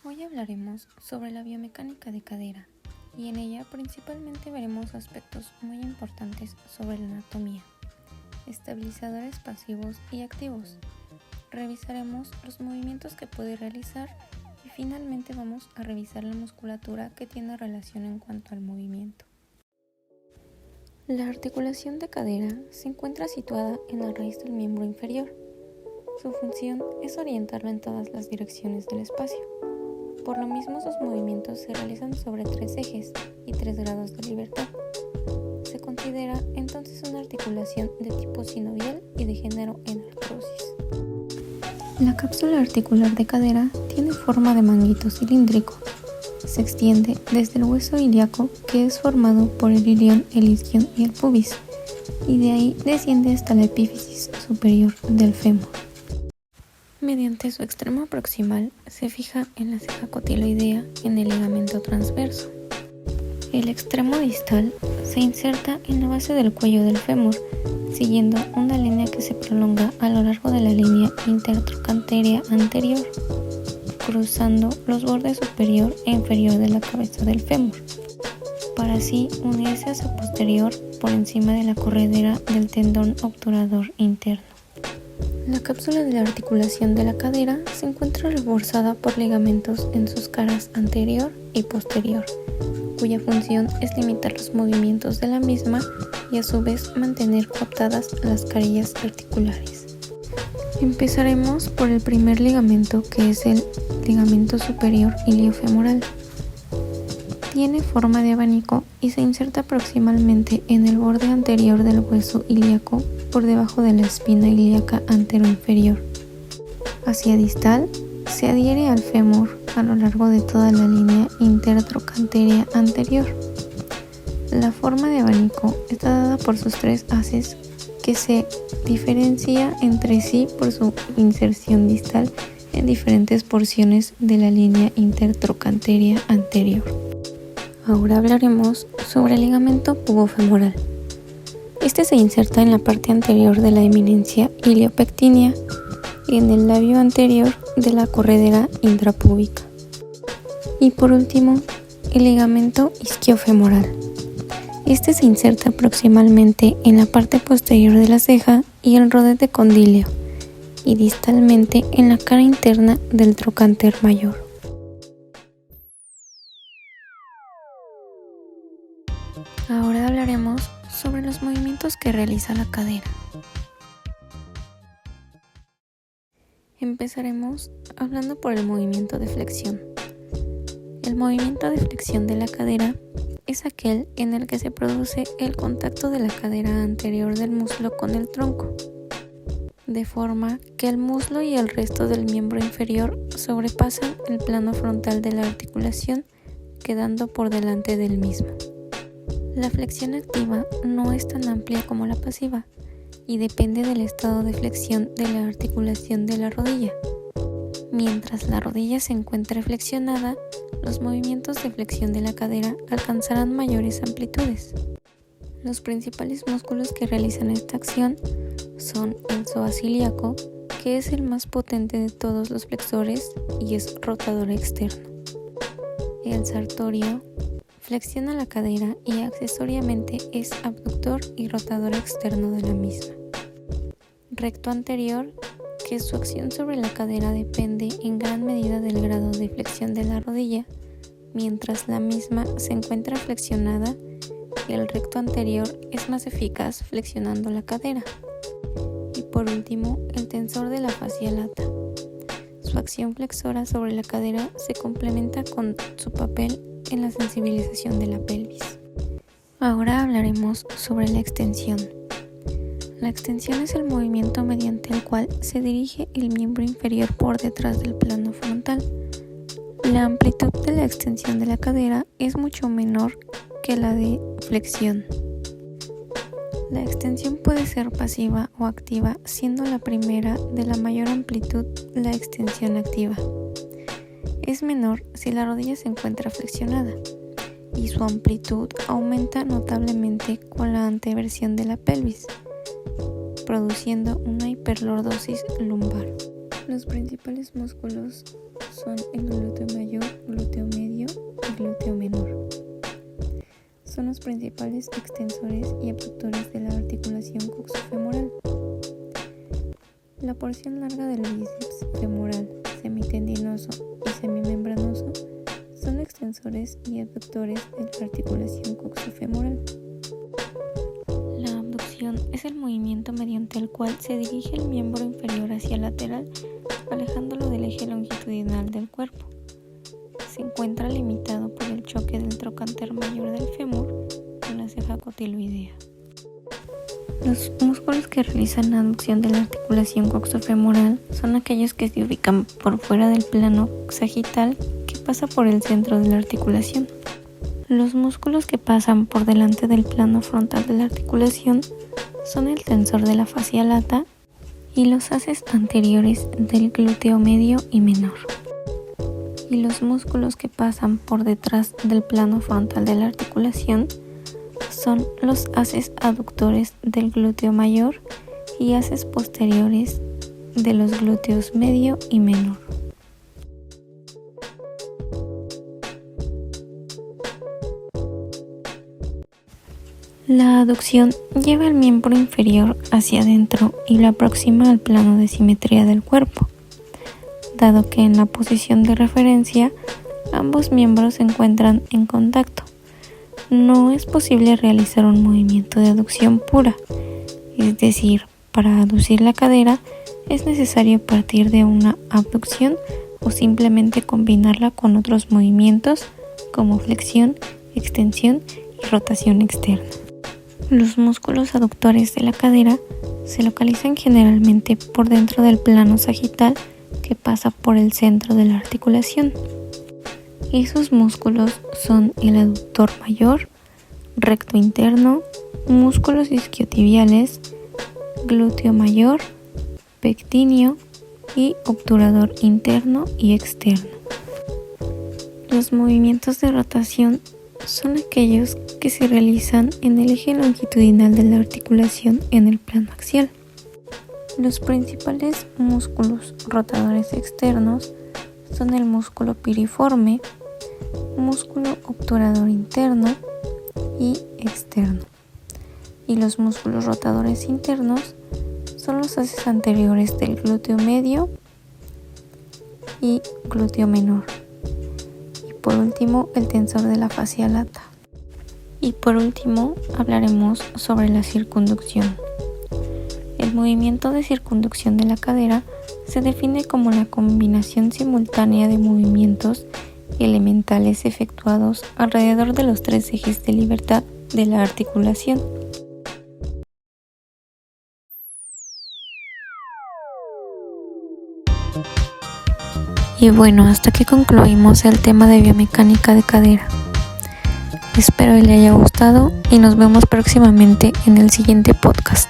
Hoy hablaremos sobre la biomecánica de cadera y en ella principalmente veremos aspectos muy importantes sobre la anatomía, estabilizadores pasivos y activos. Revisaremos los movimientos que puede realizar y finalmente vamos a revisar la musculatura que tiene relación en cuanto al movimiento. La articulación de cadera se encuentra situada en la raíz del miembro inferior. Su función es orientarla en todas las direcciones del espacio. Por lo mismo, sus movimientos se realizan sobre 3 ejes y 3 grados de libertad. Se considera entonces una articulación de tipo sinovial y de género en artrosis. La cápsula articular de cadera tiene forma de manguito cilíndrico. Se extiende desde el hueso ilíaco, que es formado por el ilion, el isquion y el pubis, y de ahí desciende hasta la epífisis superior del fémur. Mediante su extremo proximal se fija en la ceja cotiloidea en el ligamento transverso. El extremo distal se inserta en la base del cuello del fémur, siguiendo una línea que se prolonga a lo largo de la línea intertrochanterea anterior, cruzando los bordes superior e inferior de la cabeza del fémur, para así unirse a su posterior por encima de la corredera del tendón obturador interno. La cápsula de la articulación de la cadera se encuentra reforzada por ligamentos en sus caras anterior y posterior, cuya función es limitar los movimientos de la misma y a su vez mantener coaptadas las carillas articulares. Empezaremos por el primer ligamento, que es el ligamento superior iliofemoral. Tiene forma de abanico y se inserta proximalmente en el borde anterior del hueso ilíaco por debajo de la espina ilíaca anteroinferior. Hacia distal, se adhiere al fémur a lo largo de toda la línea intertrochanterea anterior. La forma de abanico está dada por sus 3 haces, que se diferencia entre sí por su inserción distal en diferentes porciones de la línea intertrochanterea anterior. Ahora hablaremos sobre el ligamento pubofemoral. Este se inserta en la parte anterior de la eminencia iliopectínea y en el labio anterior de la corredera intrapúbica. Y por último, el ligamento isquiofemoral. Este se inserta proximalmente en la parte posterior de la ceja y el rodete condíleo, y distalmente en la cara interna del trocánter mayor. Ahora hablaremos sobre los movimientos que realiza la cadera. Empezaremos hablando por el movimiento de flexión. El movimiento de flexión de la cadera es aquel en el que se produce el contacto de la cadera anterior del muslo con el tronco, de forma que el muslo y el resto del miembro inferior sobrepasan el plano frontal de la articulación, quedando por delante del mismo. La flexión activa no es tan amplia como la pasiva y depende del estado de flexión de la articulación de la rodilla. Mientras la rodilla se encuentre flexionada, los movimientos de flexión de la cadera alcanzarán mayores amplitudes. Los principales músculos que realizan esta acción son el psoas ilíaco, que es el más potente de todos los flexores y es rotador externo. El sartorio flexiona la cadera y accesoriamente es abductor y rotador externo de la misma. Recto anterior, que su acción sobre la cadera depende en gran medida del grado de flexión de la rodilla, mientras la misma se encuentra flexionada, el recto anterior es más eficaz flexionando la cadera. Y por último, el tensor de la fascia lata. Su acción flexora sobre la cadera se complementa con su papel en la sensibilización de la pelvis. Ahora hablaremos sobre la extensión. La extensión es el movimiento mediante el cual se dirige el miembro inferior por detrás del plano frontal. La amplitud de la extensión de la cadera es mucho menor que la de flexión. La extensión puede ser pasiva o activa, siendo la primera de la mayor amplitud la extensión activa. Es menor si la rodilla se encuentra flexionada y su amplitud aumenta notablemente con la anteversión de la pelvis, produciendo una hiperlordosis lumbar. Los principales músculos son el glúteo mayor son los principales extensores y abductores de la articulación coxofemoral. La porción larga del bíceps femoral, semitendinoso y semimembranoso son extensores y abductores de la articulación coxofemoral. La abducción es el movimiento mediante el cual se dirige el miembro inferior hacia el lateral, alejándolo del eje longitudinal del cuerpo. Se encuentra limitado por el choque del trocánter mayor del fémur con la ceja cotiloidea. Los músculos que realizan la abducción de la articulación coxofemoral son aquellos que se ubican por fuera del plano sagital que pasa por el centro de la articulación. Los músculos que pasan por delante del plano frontal de la articulación son el tensor de la fascia lata y los haces anteriores del glúteo medio y menor. Y los músculos que pasan por detrás del plano frontal de la articulación son los haces aductores del glúteo mayor y haces posteriores de los glúteos medio y menor. La aducción lleva el miembro inferior hacia adentro y lo aproxima al plano de simetría del cuerpo, dado que en la posición de referencia ambos miembros se encuentran en contacto. No es posible realizar un movimiento de aducción pura, es decir, para aducir la cadera es necesario partir de una abducción o simplemente combinarla con otros movimientos como flexión, extensión y rotación externa. Los músculos aductores de la cadera se localizan generalmente por dentro del plano sagital que pasa por el centro de la articulación. Esos músculos son el aductor mayor, recto interno, músculos isquiotibiales, glúteo mayor, pectíneo y obturador interno y externo. Los movimientos de rotación son aquellos que se realizan en el eje longitudinal de la articulación en el plano axial. Los principales músculos rotadores externos son el músculo piriforme, músculo obturador interno y externo. Y los músculos rotadores internos son los haces anteriores del glúteo medio y glúteo menor. Y por último, el tensor de la fascia lata. Y por último, hablaremos sobre la circunducción. El movimiento de circunducción de la cadera se define como la combinación simultánea de movimientos elementales efectuados alrededor de los tres ejes de libertad de la articulación. Y bueno, hasta aquí concluimos el tema de biomecánica de cadera. Espero que le haya gustado y nos vemos próximamente en el siguiente podcast.